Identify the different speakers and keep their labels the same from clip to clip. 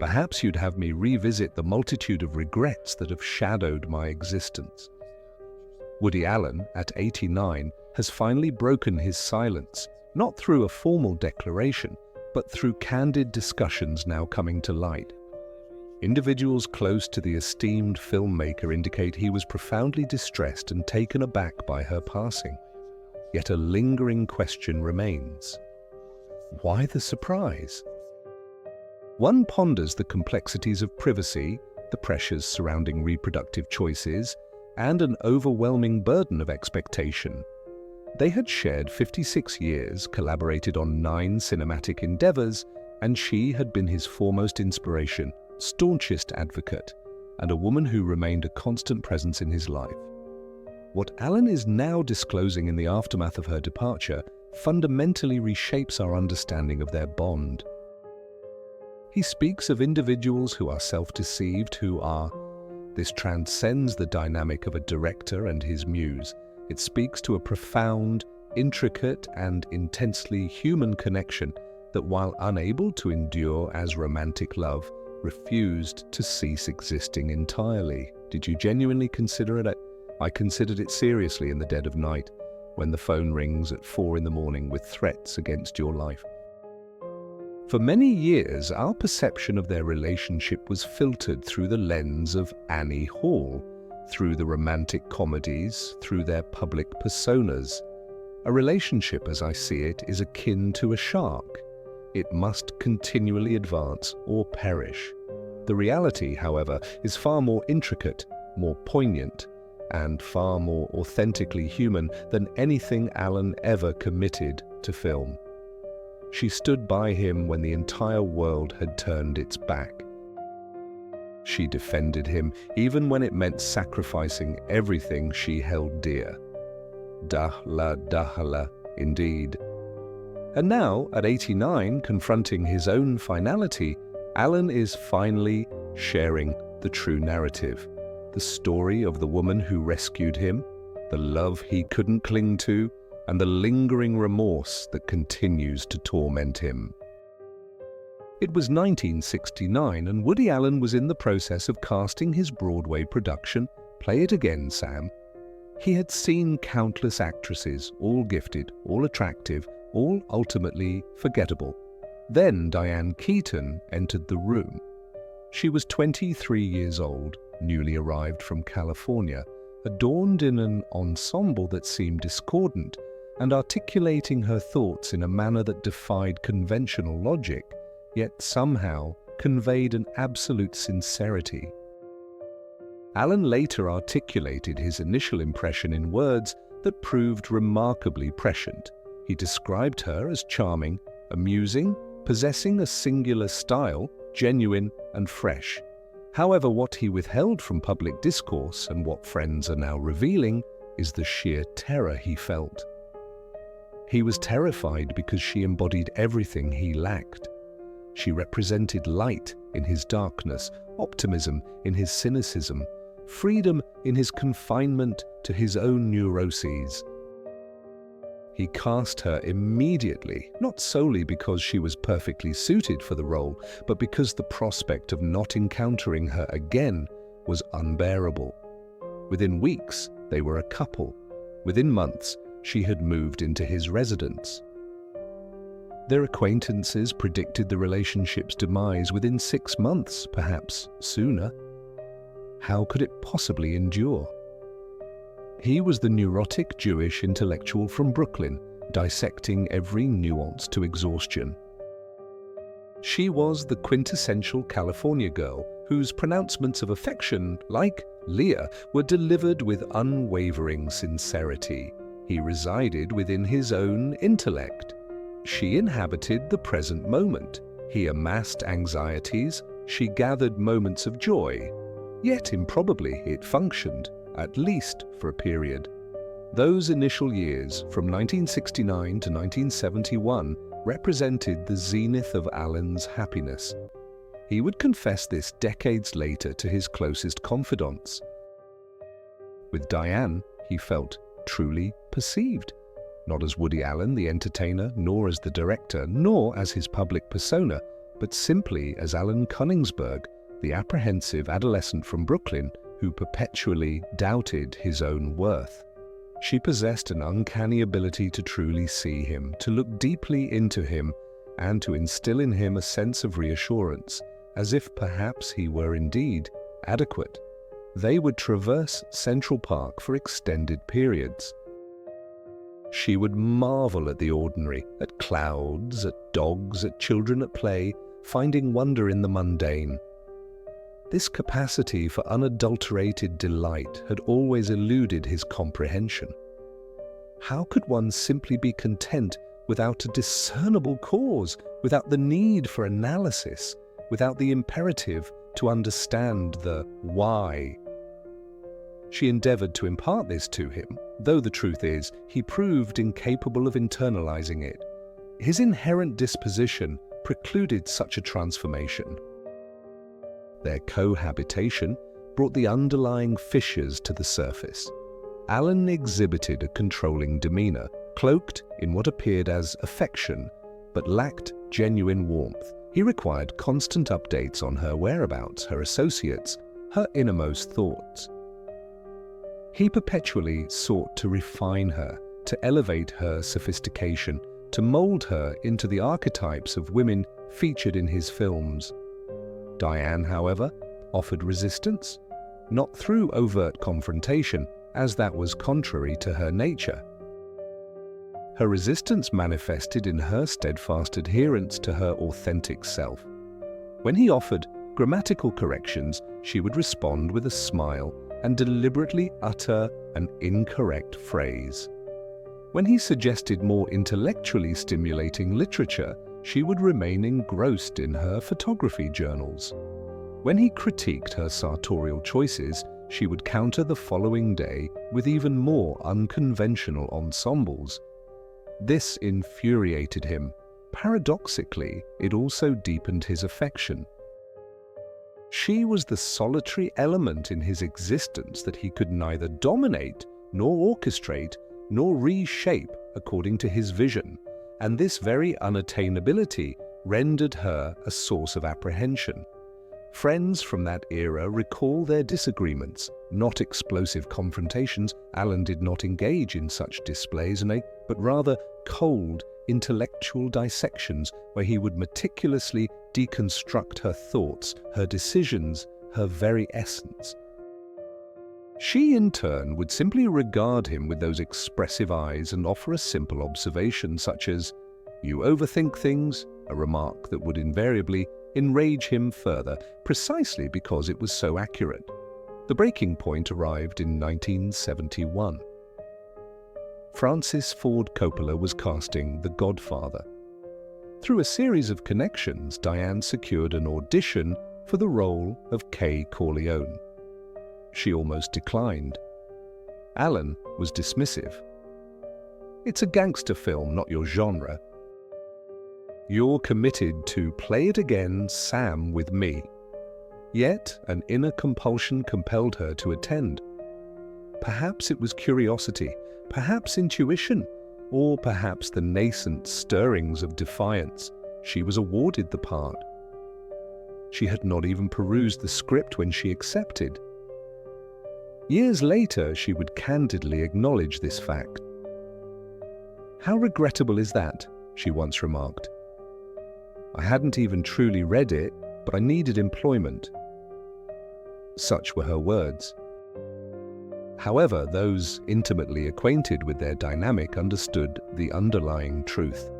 Speaker 1: Perhaps you'd have me revisit the multitude of regrets that have shadowed my existence." Woody Allen, at 89, has finally broken his silence, not through a formal declaration, but through candid discussions now coming to light. Individuals close to the esteemed filmmaker indicate he was profoundly distressed and taken aback by her passing. Yet a lingering question remains. Why the surprise? One ponders the complexities of privacy, the pressures surrounding reproductive choices, and an overwhelming burden of expectation. They had shared 56 years, collaborated on 9 cinematic endeavors, and she had been his foremost inspiration, staunchest advocate, and a woman who remained a constant presence in his life. What Allen is now disclosing in the aftermath of her departure fundamentally reshapes our understanding of their bond. He speaks of individuals who are self-deceived, This transcends the dynamic of a director and his muse. It speaks to a profound, intricate, and intensely human connection that, while unable to endure as romantic love, refused to cease existing entirely. Did you genuinely consider it? I considered it seriously in the dead of night, when the phone rings at 4 in the morning with threats against your life. For many years, our perception of their relationship was filtered through the lens of Annie Hall, through the romantic comedies, through their public personas. A relationship, as I see it, is akin to a shark. It must continually advance or perish. The reality, however, is far more intricate, more poignant, and far more authentically human than anything Allen ever committed to film. She stood by him when the entire world had turned its back. She defended him even when it meant sacrificing everything she held dear. Dahala, indeed. And now, at 89, confronting his own finality, Allen is finally sharing the true narrative. The story of the woman who rescued him, the love he couldn't cling to, and the lingering remorse that continues to torment him. It was 1969, and Woody Allen was in the process of casting his Broadway production, Play It Again, Sam. He had seen countless actresses, all gifted, all attractive, all ultimately forgettable. Then Diane Keaton entered the room. She was 23 years old, newly arrived from California, adorned in an ensemble that seemed discordant, and articulating her thoughts in a manner that defied conventional logic, yet somehow conveyed an absolute sincerity. Allen later articulated his initial impression in words that proved remarkably prescient. He described her as charming, amusing, possessing a singular style, genuine and fresh. However, what he withheld from public discourse, and what friends are now revealing, is the sheer terror he felt. He was terrified because she embodied everything he lacked. She represented light in his darkness, optimism in his cynicism, freedom in his confinement to his own neuroses. He cast her immediately, not solely because she was perfectly suited for the role, but because the prospect of not encountering her again was unbearable. Within weeks, they were a couple. Within months, she had moved into his residence. Their acquaintances predicted the relationship's demise within 6 months, perhaps sooner. How could it possibly endure? He was the neurotic Jewish intellectual from Brooklyn, dissecting every nuance to exhaustion. She was the quintessential California girl whose pronouncements of affection, like Leah, were delivered with unwavering sincerity. He resided within his own intellect. She inhabited the present moment. He amassed anxieties, she gathered moments of joy. Yet improbably it functioned, at least for a period. Those initial years, from 1969 to 1971, represented the zenith of Allen's happiness. He would confess this decades later to his closest confidants. With Diane, he felt truly perceived, not as Woody Allen, the entertainer, nor as the director, nor as his public persona, but simply as Alan Cunningsberg, the apprehensive adolescent from Brooklyn who perpetually doubted his own worth. She possessed an uncanny ability to truly see him, to look deeply into him, and to instill in him a sense of reassurance, as if perhaps he were indeed adequate. They would traverse Central Park for extended periods. She would marvel at the ordinary, at clouds, at dogs, at children at play, finding wonder in the mundane. This capacity for unadulterated delight had always eluded his comprehension. How could one simply be content without a discernible cause, without the need for analysis, without the imperative to understand the why? She endeavored to impart this to him, though the truth is, he proved incapable of internalizing it. His inherent disposition precluded such a transformation. Their cohabitation brought the underlying fissures to the surface. Alan exhibited a controlling demeanor, cloaked in what appeared as affection, but lacked genuine warmth. He required constant updates on her whereabouts, her associates, her innermost thoughts. He perpetually sought to refine her, to elevate her sophistication, to mold her into the archetypes of women featured in his films. Diane, however, offered resistance, not through overt confrontation, as that was contrary to her nature. Her resistance manifested in her steadfast adherence to her authentic self. When he offered grammatical corrections, she would respond with a smile and deliberately utter an incorrect phrase. When he suggested more intellectually stimulating literature, she would remain engrossed in her photography journals. When he critiqued her sartorial choices, she would counter the following day with even more unconventional ensembles. This infuriated him. Paradoxically, it also deepened his affection. She was the solitary element in his existence that he could neither dominate, nor orchestrate, nor reshape according to his vision, and this very unattainability rendered her a source of apprehension. Friends from that era recall their disagreements, not explosive confrontations. Alan did not engage in such displays, but rather cold, intellectual dissections where he would meticulously deconstruct her thoughts, her decisions, her very essence. She, in turn, would simply regard him with those expressive eyes and offer a simple observation such as, "You overthink things," a remark that would invariably enrage him further, precisely because it was so accurate. The breaking point arrived in 1971. Francis Ford Coppola was casting The Godfather. Through a series of connections, Diane secured an audition for the role of Kay Corleone. She almost declined. Alan was dismissive. "It's a gangster film, not your genre. You're committed to play it again, Sam, with me." Yet an inner compulsion compelled her to attend. Perhaps it was curiosity, perhaps intuition, or perhaps the nascent stirrings of defiance. She was awarded the part. She had not even perused the script when she accepted. Years later, she would candidly acknowledge this fact. "How regrettable is that?" she once remarked. "I hadn't even truly read it, but I needed employment." Such were her words. However, those intimately acquainted with their dynamic understood the underlying truth.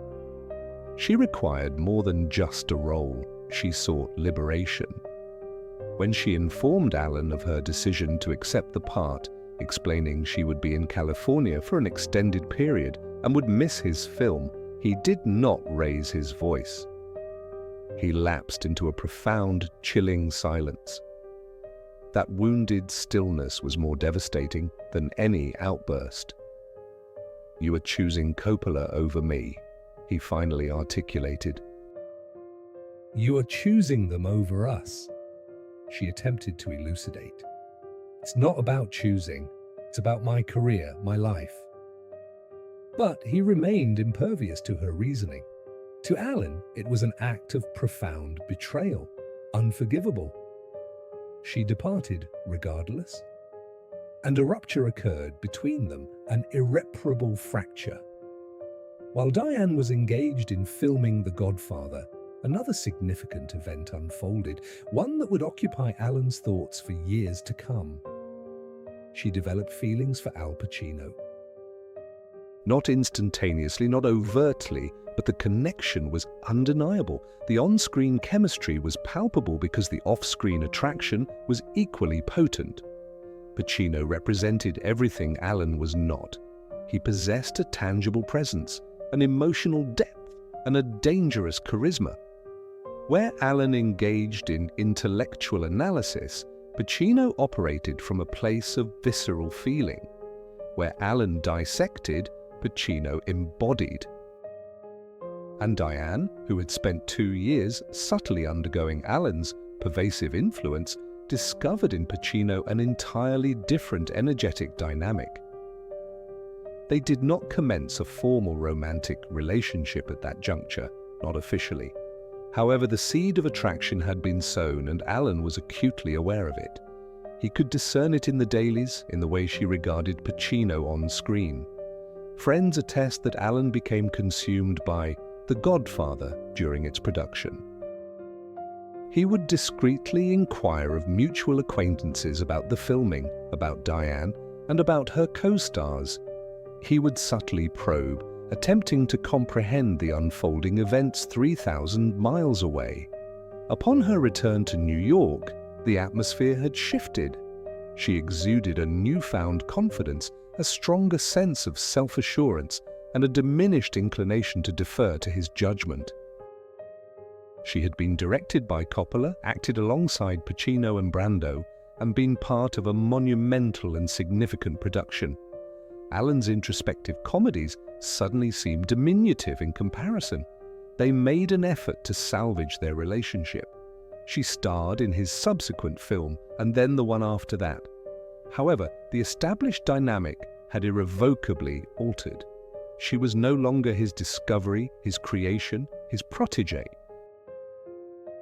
Speaker 1: She required more than just a role. She sought liberation. When she informed Alan of her decision to accept the part, explaining she would be in California for an extended period and would miss his film, he did not raise his voice. He lapsed into a profound, chilling silence. That wounded stillness was more devastating than any outburst. "You are choosing Coppola over me," he finally articulated. "You are choosing them over us," she attempted to elucidate. "It's not about choosing, it's about my career, my life." But he remained impervious to her reasoning. To Allen, it was an act of profound betrayal, unforgivable. She departed regardless, and a rupture occurred between them, an irreparable fracture. While Diane was engaged in filming The Godfather, another significant event unfolded, one that would occupy Allen's thoughts for years to come. She developed feelings for Al Pacino. Not instantaneously, not overtly, but the connection was undeniable. The on-screen chemistry was palpable because the off-screen attraction was equally potent. Pacino represented everything Allen was not. He possessed a tangible presence, an emotional depth, and a dangerous charisma. Where Allen engaged in intellectual analysis, Pacino operated from a place of visceral feeling. Where Allen dissected, Pacino embodied. And Diane, who had spent 2 years subtly undergoing Allen's pervasive influence, discovered in Pacino an entirely different energetic dynamic. They did not commence a formal romantic relationship at that juncture, not officially. However, the seed of attraction had been sown, and Allen was acutely aware of it. He could discern it in the dailies, in the way she regarded Pacino on screen. Friends attest that Allen became consumed by The Godfather during its production. He would discreetly inquire of mutual acquaintances about the filming, about Diane, and about her co-stars. He would subtly probe, attempting to comprehend the unfolding events 3,000 miles away. Upon her return to New York, the atmosphere had shifted. She exuded a newfound confidence, a stronger sense of self-assurance, and a diminished inclination to defer to his judgment. She had been directed by Coppola, acted alongside Pacino and Brando, and been part of a monumental and significant production. Allen's introspective comedies suddenly seemed diminutive in comparison. They made an effort to salvage their relationship. She starred in his subsequent film, and then the one after that. However, the established dynamic had irrevocably altered. She was no longer his discovery, his creation, his protégé.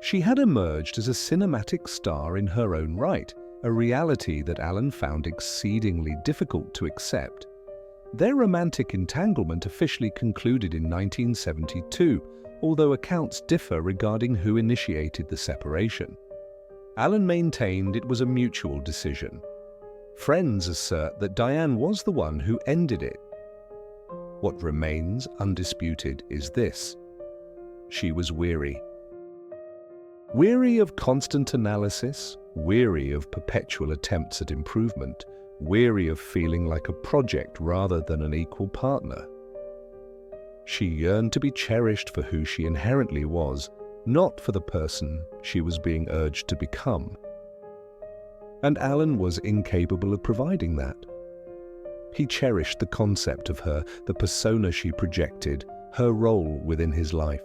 Speaker 1: She had emerged as a cinematic star in her own right, a reality that Allen found exceedingly difficult to accept. Their romantic entanglement officially concluded in 1972, although accounts differ regarding who initiated the separation. Allen maintained it was a mutual decision. Friends assert that Diane was the one who ended it. What remains undisputed is this: she was weary. Weary of constant analysis, weary of perpetual attempts at improvement, weary of feeling like a project rather than an equal partner. She yearned to be cherished for who she inherently was, not for the person she was being urged to become. And Allen was incapable of providing that. He cherished the concept of her, the persona she projected, her role within his life.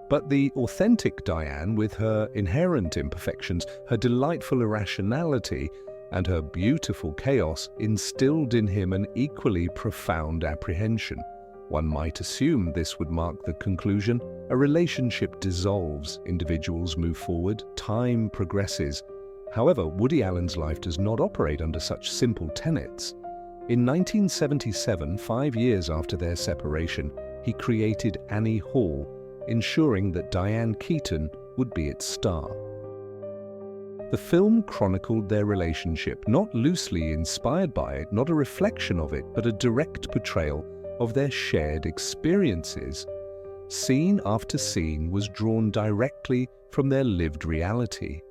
Speaker 1: But the authentic Diane, with her inherent imperfections, her delightful irrationality, and her beautiful chaos, instilled in him an equally profound apprehension. One might assume this would mark the conclusion. A relationship dissolves, individuals move forward, time progresses. However, Woody Allen's life does not operate under such simple tenets. In 1977, 5 years after their separation, he created Annie Hall, ensuring that Diane Keaton would be its star. The film chronicled their relationship, not loosely inspired by it, not a reflection of it, but a direct portrayal of their shared experiences. Scene after scene was drawn directly from their lived reality.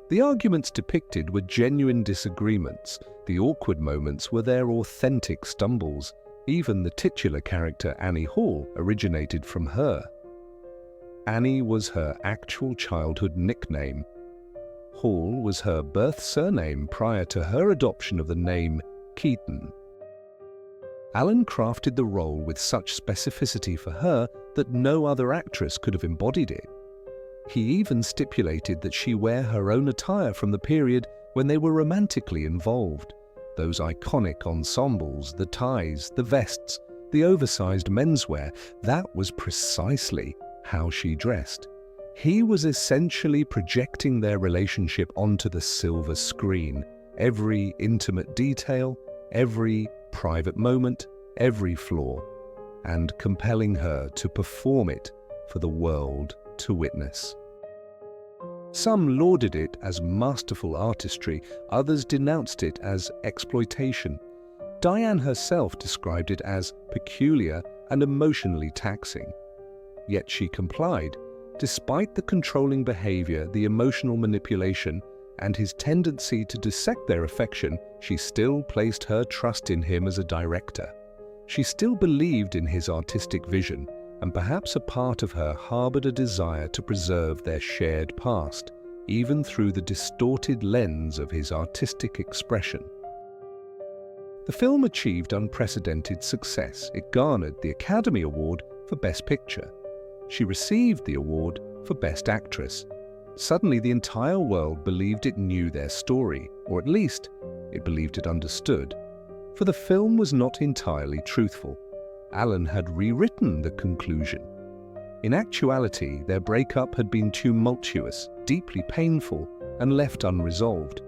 Speaker 1: The arguments depicted were genuine disagreements. The awkward moments were their authentic stumbles. Even the titular character Annie Hall originated from her. Annie was her actual childhood nickname. Hall was her birth surname prior to her adoption of the name Keaton. Allen crafted the role with such specificity for her that no other actress could have embodied it. He even stipulated that she wear her own attire from the period when they were romantically involved. Those iconic ensembles, the ties, the vests, The oversized menswear, that was precisely how she dressed. He was essentially projecting their relationship onto the silver screen. Every intimate detail, every private moment, every flaw, and compelling her to perform it for the world to witness. Some lauded it as masterful artistry, others denounced it as exploitation. Diane herself described it as peculiar and emotionally taxing. Yet she complied, despite the controlling behavior, the emotional manipulation, and his tendency to dissect their affection. She still placed her trust in him as a director. She still believed in his artistic vision, and perhaps a part of her harbored a desire to preserve their shared past, even through the distorted lens of his artistic expression. The film achieved unprecedented success. It garnered the Academy Award for Best Picture. She received the award for Best Actress. Suddenly, the entire world believed it knew their story, or at least, it believed it understood. For the film was not entirely truthful. Allen had rewritten the conclusion. In actuality, their breakup had been tumultuous, deeply painful, and left unresolved.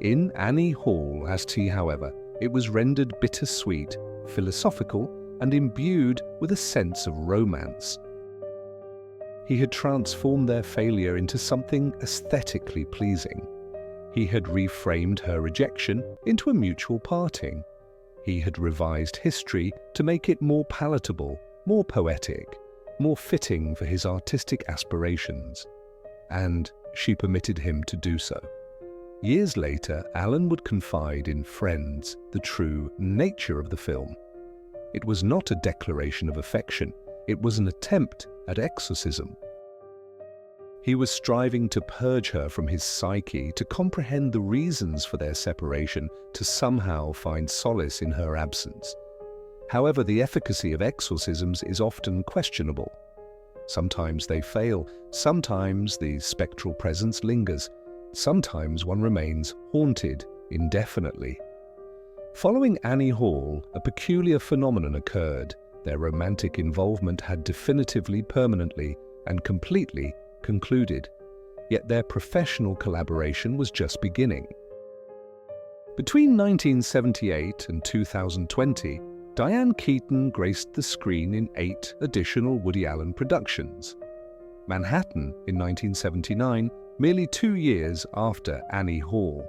Speaker 1: In Annie Hall as T, however, it was rendered bittersweet, philosophical, and imbued with a sense of romance. He had transformed their failure into something aesthetically pleasing. He had reframed her rejection into a mutual parting. He had revised history to make it more palatable, more poetic, more fitting for his artistic aspirations. And she permitted him to do so. Years later, Allen would confide in friends the true nature of the film. It was not a declaration of affection, it was an attempt at exorcism. He was striving to purge her from his psyche, to comprehend the reasons for their separation, to somehow find solace in her absence. However, the efficacy of exorcisms is often questionable. Sometimes they fail, sometimes the spectral presence lingers, sometimes one remains haunted indefinitely. Following Annie Hall, a peculiar phenomenon occurred. Their romantic involvement had definitively, permanently, and completely concluded, yet their professional collaboration was just beginning. Between 1978 and 2020, Diane Keaton graced the screen in 8 additional Woody Allen productions. Manhattan in 1979, merely 2 years after Annie Hall.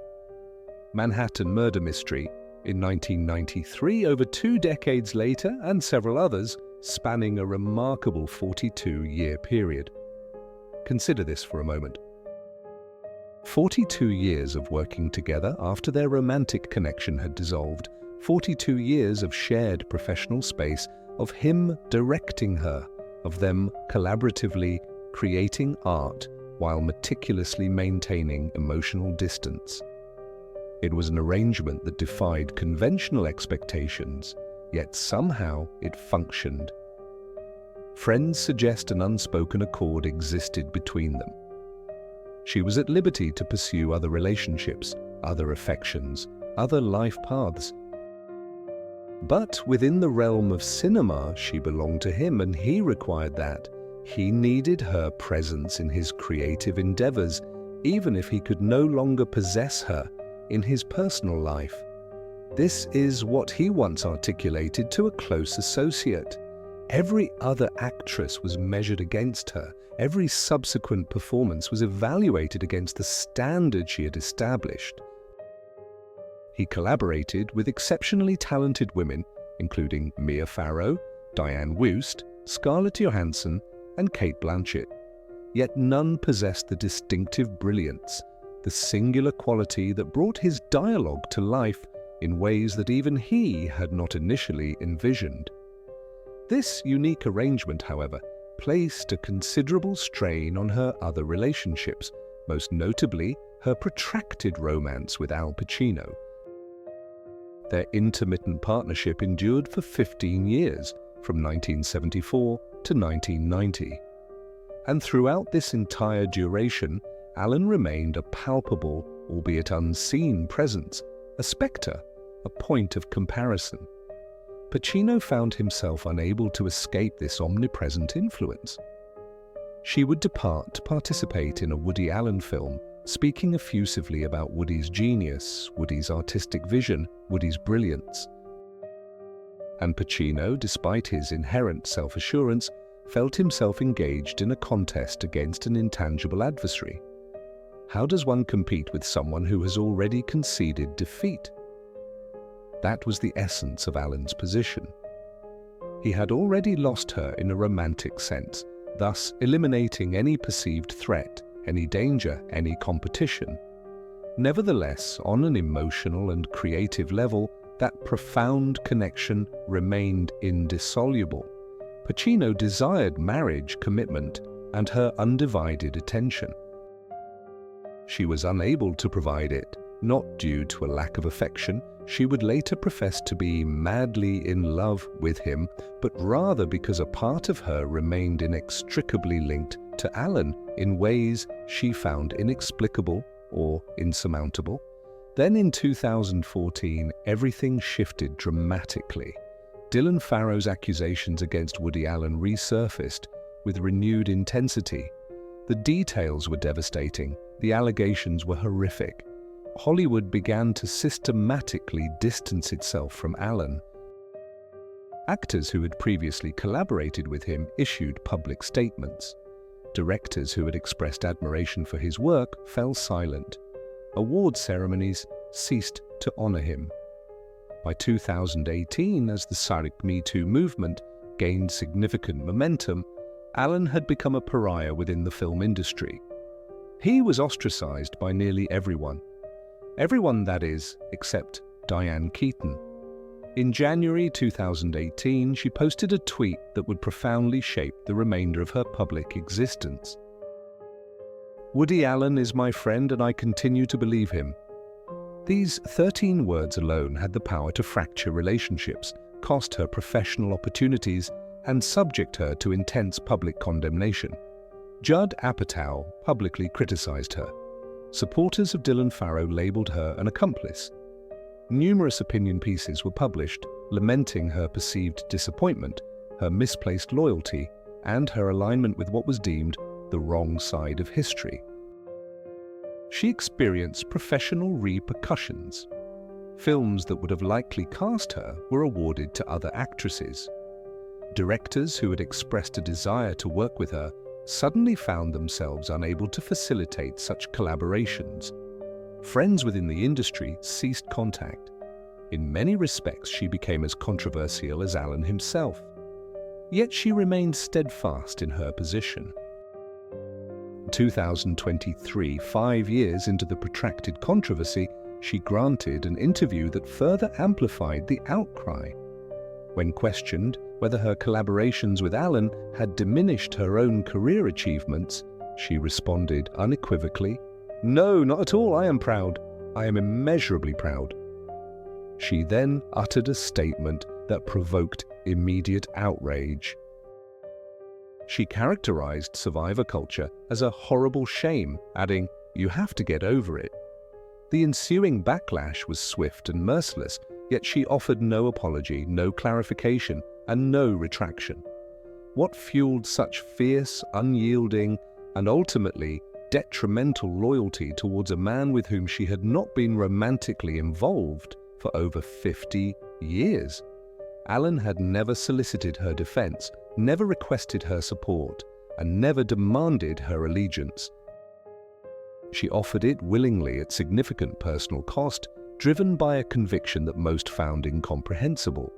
Speaker 1: Manhattan Murder Mystery in 1993, over 2 decades later, and several others, spanning a remarkable 42-year period. Consider this for a moment. 42 years of working together after their romantic connection had dissolved, 42 years of shared professional space, of him directing her, of them collaboratively creating art while meticulously maintaining emotional distance. It was an arrangement that defied conventional expectations, yet somehow it functioned. Friends suggest an unspoken accord existed between them. She was at liberty to pursue other relationships, other affections, other life paths. But within the realm of cinema, she belonged to him, and he required that. He needed her presence in his creative endeavors, even if he could no longer possess her in his personal life. This is what he once articulated to a close associate. Every other actress was measured against her. Every subsequent performance was evaluated against the standard she had established. He collaborated with exceptionally talented women, including Mia Farrow, Diane Wiest, Scarlett Johansson, and Cate Blanchett. Yet none possessed the distinctive brilliance, the singular quality that brought his dialogue to life in ways that even he had not initially envisioned. This unique arrangement, however, placed a considerable strain on her other relationships, most notably her protracted romance with Al Pacino. Their intermittent partnership endured for 15 years, from 1974 to 1990. And throughout this entire duration, Allen remained a palpable, albeit unseen presence, a spectre, a point of comparison. Pacino found himself unable to escape this omnipresent influence. She would depart to participate in a Woody Allen film, speaking effusively about Woody's genius, Woody's artistic vision, Woody's brilliance. And Pacino, despite his inherent self-assurance, felt himself engaged in a contest against an intangible adversary. How does one compete with someone who has already conceded defeat? That was the essence of Allen's position. He had already lost her in a romantic sense, thus eliminating any perceived threat, any danger, any competition. Nevertheless, on an emotional and creative level, that profound connection remained indissoluble. Pacino desired marriage, commitment, and her undivided attention. She was unable to provide it, not due to a lack of affection. She would later profess to be madly in love with him, but rather because a part of her remained inextricably linked to Allen in ways she found inexplicable or insurmountable. Then in 2014, everything shifted dramatically. Dylan Farrow's accusations against Woody Allen resurfaced with renewed intensity. The details were devastating. The allegations were horrific. Hollywood began to systematically distance itself from Allen. Actors who had previously collaborated with him issued public statements. Directors who had expressed admiration for his work fell silent. Award ceremonies ceased to honor him. By 2018, as the Sarek Me Too movement gained significant momentum, Allen had become a pariah within the film industry. He was ostracized by nearly everyone. Everyone, that is, except Diane Keaton. In January 2018, she posted a tweet that would profoundly shape the remainder of her public existence. "Woody Allen is my friend and I continue to believe him." These 13 words alone had the power to fracture relationships, cost her professional opportunities, and subject her to intense public condemnation. Judd Apatow publicly criticized her. Supporters of Dylan Farrow labeled her an accomplice. Numerous opinion pieces were published, lamenting her perceived disappointment, her misplaced loyalty, and her alignment with what was deemed the wrong side of history. She experienced professional repercussions. Films that would have likely cast her were awarded to other actresses. Directors who had expressed a desire to work with her suddenly found themselves unable to facilitate such collaborations. Friends within the industry ceased contact. In many respects, she became as controversial as Allen himself. Yet she remained steadfast in her position. In 2023, 5 years into the protracted controversy, she granted an interview that further amplified the outcry. When questioned whether her collaborations with Allen had diminished her own career achievements, she responded unequivocally, "No, not at all. I am proud. I am immeasurably proud." She then uttered a statement that provoked immediate outrage. She characterized survivor culture as a horrible shame, adding, "You have to get over it." The ensuing backlash was swift and merciless, yet she offered no apology, no clarification, and no retraction. What fueled such fierce, unyielding, and ultimately detrimental loyalty towards a man with whom she had not been romantically involved for over 50 years? Allen had never solicited her defense, never requested her support, and never demanded her allegiance. She offered it willingly at significant personal cost, driven by a conviction that most found incomprehensible.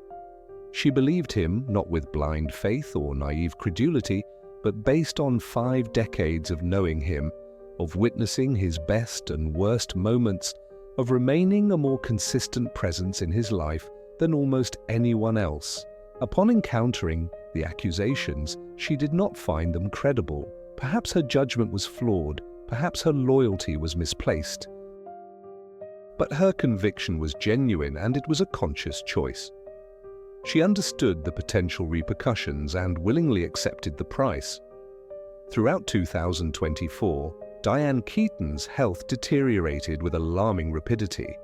Speaker 1: She believed him not with blind faith or naive credulity, but based on 5 decades of knowing him, of witnessing his best and worst moments, of remaining a more consistent presence in his life than almost anyone else. Upon encountering the accusations, she did not find them credible. Perhaps her judgment was flawed, perhaps her loyalty was misplaced. But her conviction was genuine, and it was a conscious choice. She understood the potential repercussions and willingly accepted the price. Throughout 2024, Diane Keaton's health deteriorated with alarming rapidity.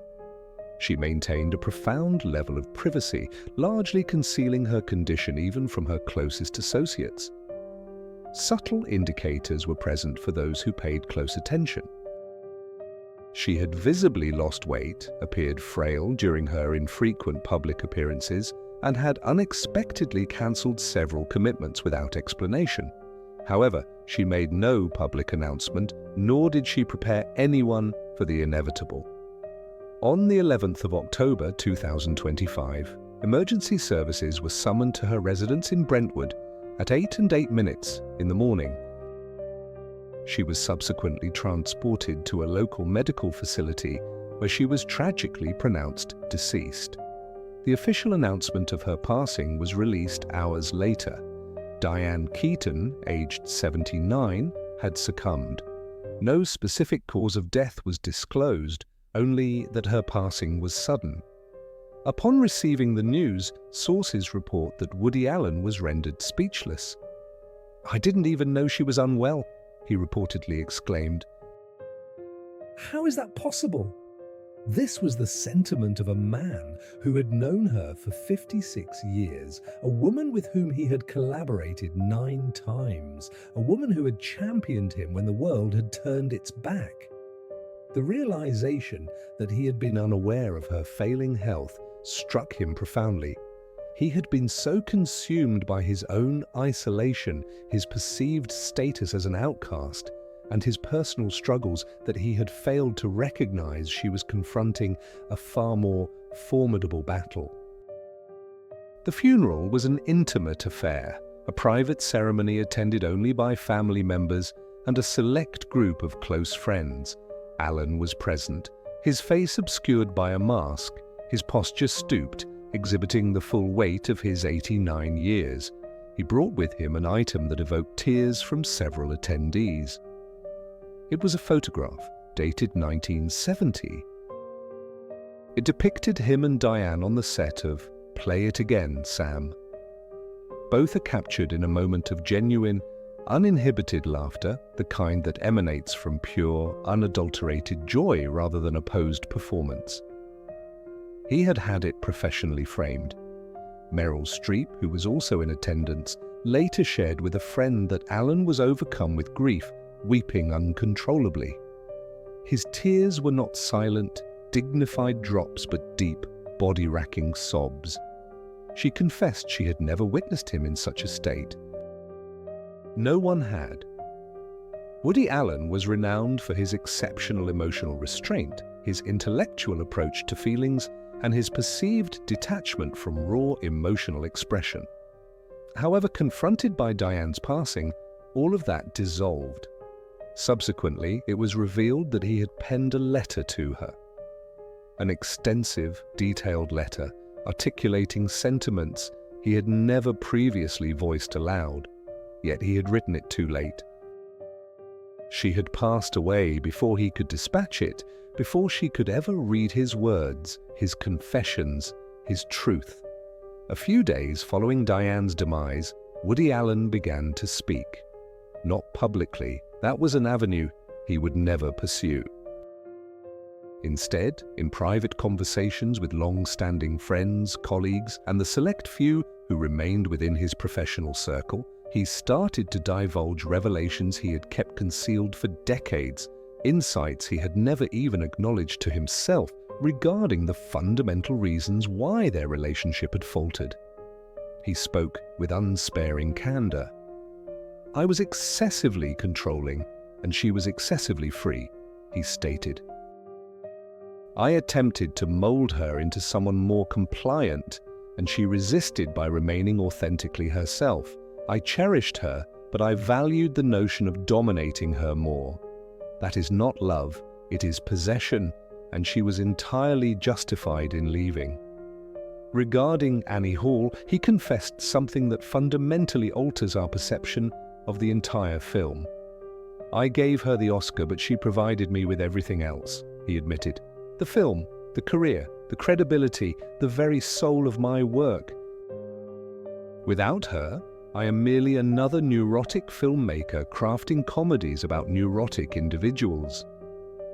Speaker 1: She maintained a profound level of privacy, largely concealing her condition even from her closest associates. Subtle indicators were present for those who paid close attention. She had visibly lost weight, appeared frail during her infrequent public appearances, and had unexpectedly cancelled several commitments without explanation. However, she made no public announcement, nor did she prepare anyone for the inevitable. On the 11th of October 2025, emergency services were summoned to her residence in Brentwood at 8:08 in the morning. She was subsequently transported to a local medical facility where she was tragically pronounced deceased. The official announcement of her passing was released hours later. Diane Keaton, aged 79, had succumbed. No specific cause of death was disclosed, only that her passing was sudden. Upon receiving the news, sources report that Woody Allen was rendered speechless. "I didn't even know she was unwell," he reportedly exclaimed. How is that possible? This was the sentiment of a man who had known her for 56 years, a woman with whom he had collaborated 9 times, a woman who had championed him when the world had turned its back. The realization that he had been unaware of her failing health struck him profoundly. He had been so consumed by his own isolation, his perceived status as an outcast, and his personal struggles that he had failed to recognize she was confronting a far more formidable battle. The funeral was an intimate affair, a private ceremony attended only by family members and a select group of close friends. Allen was present, his face obscured by a mask, his posture stooped, exhibiting the full weight of his 89 years. He brought with him an item that evoked tears from several attendees. It was a photograph, dated 1970. It depicted him and Diane on the set of Play It Again, Sam. Both are captured in a moment of genuine, uninhibited laughter, the kind that emanates from pure, unadulterated joy rather than a posed performance. He had had it professionally framed. Meryl Streep, who was also in attendance, later shared with a friend that Allen was overcome with grief, weeping uncontrollably. His tears were not silent, dignified drops, but deep, body-racking sobs. She confessed she had never witnessed him in such a state. No one had. Woody Allen was renowned for his exceptional emotional restraint, his intellectual approach to feelings, and his perceived detachment from raw emotional expression. However, confronted by Diane's passing, all of that dissolved. Subsequently, it was revealed that he had penned a letter to her. An extensive, detailed letter articulating sentiments he had never previously voiced aloud, yet he had written it too late. She had passed away before he could dispatch it, before she could ever read his words, his confessions, his truth. A few days following Diane's demise, Woody Allen began to speak. Not publicly, that was an avenue he would never pursue. Instead, in private conversations with long-standing friends, colleagues, and the select few who remained within his professional circle, he started to divulge revelations he had kept concealed for decades, insights he had never even acknowledged to himself regarding the fundamental reasons why their relationship had faltered. He spoke with unsparing candor. "I was excessively controlling, and she was excessively free," he stated. "I attempted to mold her into someone more compliant, and she resisted by remaining authentically herself. I cherished her, but I valued the notion of dominating her more. That is not love, it is possession, and she was entirely justified in leaving." Regarding Annie Hall, he confessed something that fundamentally alters our perception of the entire film. "I gave her the Oscar, but she provided me with everything else," he admitted. "The film, the career, the credibility, the very soul of my work. Without her, I am merely another neurotic filmmaker crafting comedies about neurotic individuals.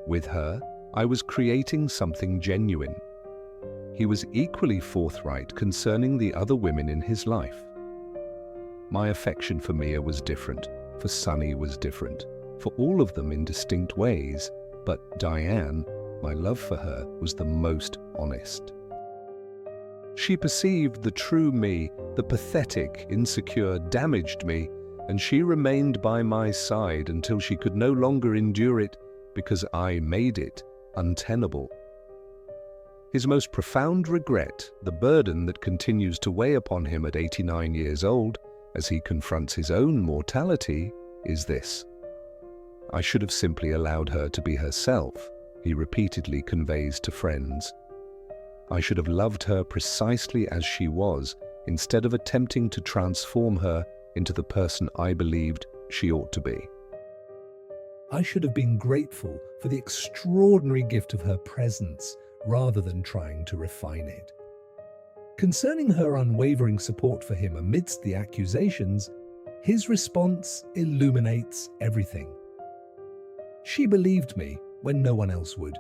Speaker 1: With her, I was creating something genuine. he was equally forthright concerning the other women in his life. My affection for Mia was different, for Sunny was different, for all of them in distinct ways, but Diane, my love for her, was the most honest. She perceived the true me, the pathetic, insecure, damaged me, and she remained by my side until she could no longer endure it because I made it untenable. His most profound regret, the burden that continues to weigh upon him at 89 years old as he confronts his own mortality, is this. I should have simply allowed her to be herself, he repeatedly conveys to friends. I should have loved her precisely as she was, instead of attempting to transform her into the person I believed she ought to be.
Speaker 2: I should have been grateful for the extraordinary gift of her presence, rather than trying to refine it. Concerning her unwavering support for him amidst the accusations, his response illuminates everything. She believed me when no one else would.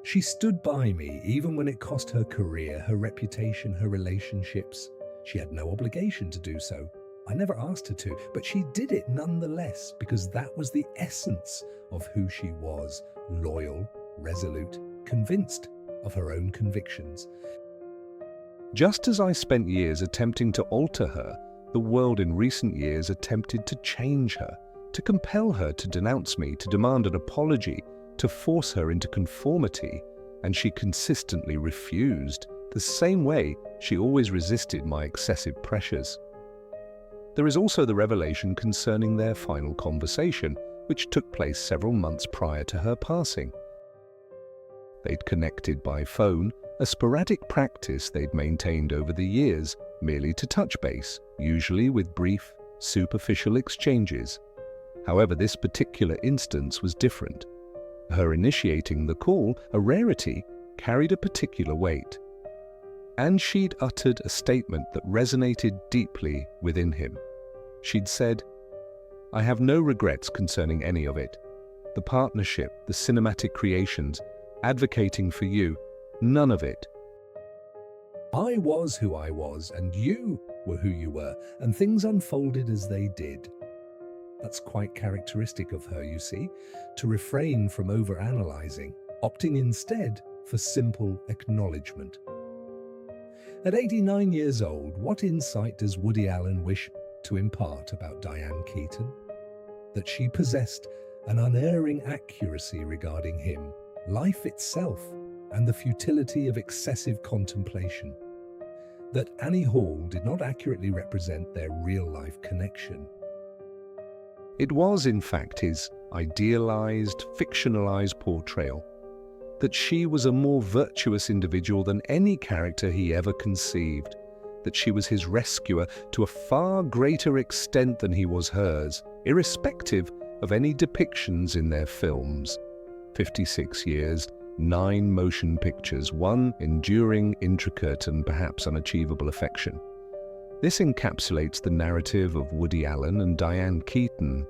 Speaker 2: She stood by me even when it cost her career, her reputation, her relationships. She had no obligation to do so. I never asked her to, but she did it nonetheless because that was the essence of who she was: loyal, resolute, convinced of her own convictions.
Speaker 1: Just as I spent years attempting to alter her, the world in recent years attempted to change her, to compel her to denounce me, to demand an apology, to force her into conformity, and she consistently refused, the same way she always resisted my excessive pressures. There is also the revelation concerning their final conversation, which took place several months prior to her passing. They'd connected by phone, a sporadic practice they'd maintained over the years, merely to touch base, usually with brief, superficial exchanges. However, this particular instance was different. Her initiating the call, a rarity, carried a particular weight. And she'd uttered a statement that resonated deeply within him. She'd said, "I have no regrets concerning any of it. The partnership, the cinematic creations, advocating for you, none of it.
Speaker 2: I was who I was, and you were who you were, and things unfolded as they did." That's quite characteristic of her, you see, to refrain from overanalyzing, opting instead for simple acknowledgement. At 89 years old, what insight does Woody Allen wish to impart about Diane Keaton? That she possessed an unerring accuracy regarding him, life itself, and the futility of excessive contemplation. That Annie Hall did not accurately represent their real-life connection.
Speaker 1: It was, in fact, his idealized, fictionalized portrayal. That she was a more virtuous individual than any character he ever conceived. That she was his rescuer to a far greater extent than he was hers, irrespective of any depictions in their films. 56 years, 9 motion pictures, 1 enduring, intricate, and perhaps unachievable affection. This encapsulates the narrative of Woody Allen and Diane Keaton.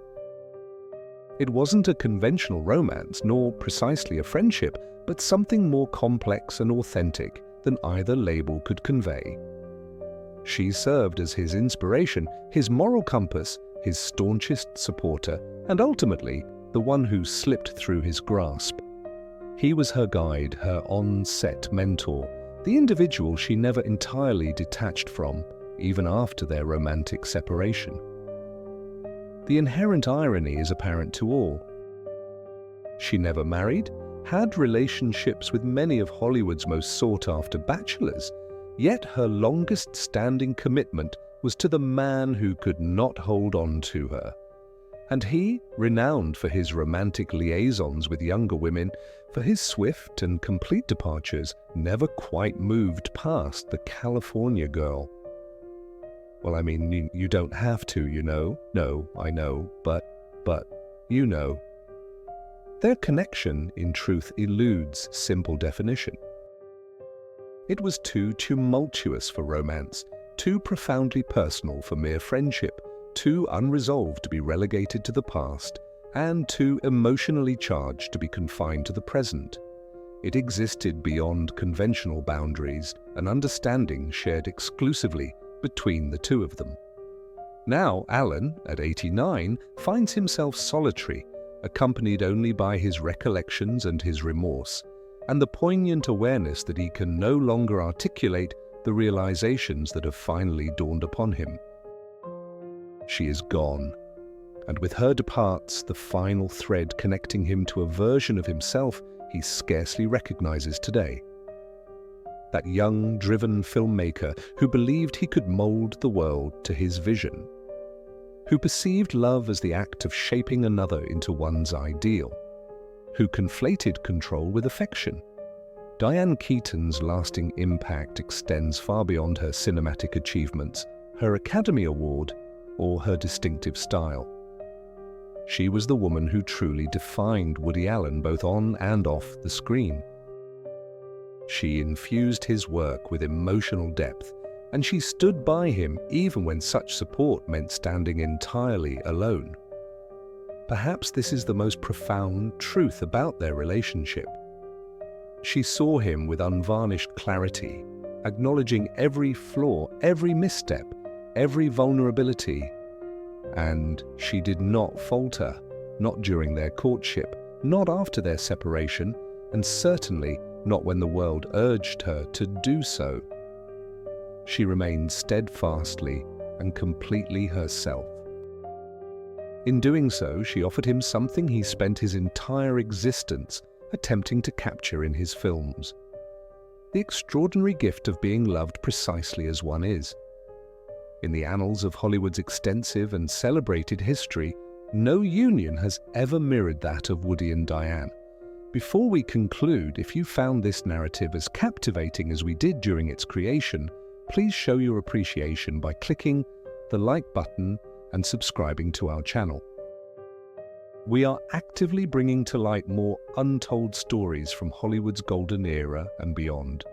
Speaker 1: It wasn't a conventional romance, nor precisely a friendship, but something more complex and authentic than either label could convey. She served as his inspiration, his moral compass, his staunchest supporter, and ultimately, the one who slipped through his grasp. He was her guide, her on-set mentor, the individual she never entirely detached from, even after their romantic separation. The inherent irony is apparent to all. She never married, had relationships with many of Hollywood's most sought-after bachelors, yet her longest-standing commitment was to the man who could not hold on to her. And he, renowned for his romantic liaisons with younger women, for his swift and complete departures, never quite moved past the California girl. Well, I mean, you don't have to, you know. No, I know, but, you know. Their connection, in truth, eludes simple definition. It was too tumultuous for romance, too profoundly personal for mere friendship, too unresolved to be relegated to the past, and too emotionally charged to be confined to the present. It existed beyond conventional boundaries, an understanding shared exclusively between the two of them. Now, Allen, at 89, finds himself solitary, accompanied only by his recollections and his remorse, and the poignant awareness that he can no longer articulate the realizations that have finally dawned upon him. She is gone, and with her departs the final thread connecting him to a version of himself he scarcely recognizes today. That young, driven filmmaker who believed he could mold the world to his vision, who perceived love as the act of shaping another into one's ideal, who conflated control with affection. Diane Keaton's lasting impact extends far beyond her cinematic achievements, her Academy Award, or her distinctive style. She was the woman who truly defined Woody Allen both on and off the screen. She infused his work with emotional depth, and she stood by him even when such support meant standing entirely alone. Perhaps this is the most profound truth about their relationship. She saw him with unvarnished clarity, acknowledging every flaw, every misstep, every vulnerability. And she did not falter, not during their courtship, not after their separation, and certainly not when the world urged her to do so. She remained steadfastly and completely herself. In doing so, she offered him something he spent his entire existence attempting to capture in his films: the extraordinary gift of being loved precisely as one is. In the annals of Hollywood's extensive and celebrated history, no union has ever mirrored that of Woody and Diane. Before we conclude, if you found this narrative as captivating as we did during its creation, please show your appreciation by clicking the like button and subscribing to our channel. We are actively bringing to light more untold stories from Hollywood's golden era and beyond.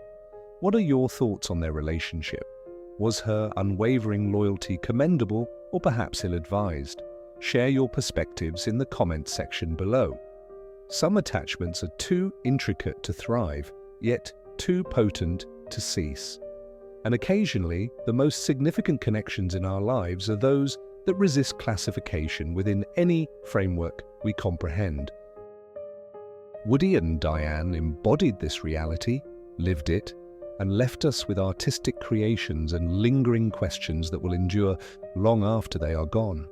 Speaker 1: What are your thoughts on their relationship? Was her unwavering loyalty commendable or perhaps ill-advised? Share your perspectives in the comments section below. Some attachments are too intricate to thrive, yet too potent to cease. And occasionally, the most significant connections in our lives are those that resist classification within any framework we comprehend. Woody and Diane embodied this reality, lived it, and left us with artistic creations and lingering questions that will endure long after they are gone.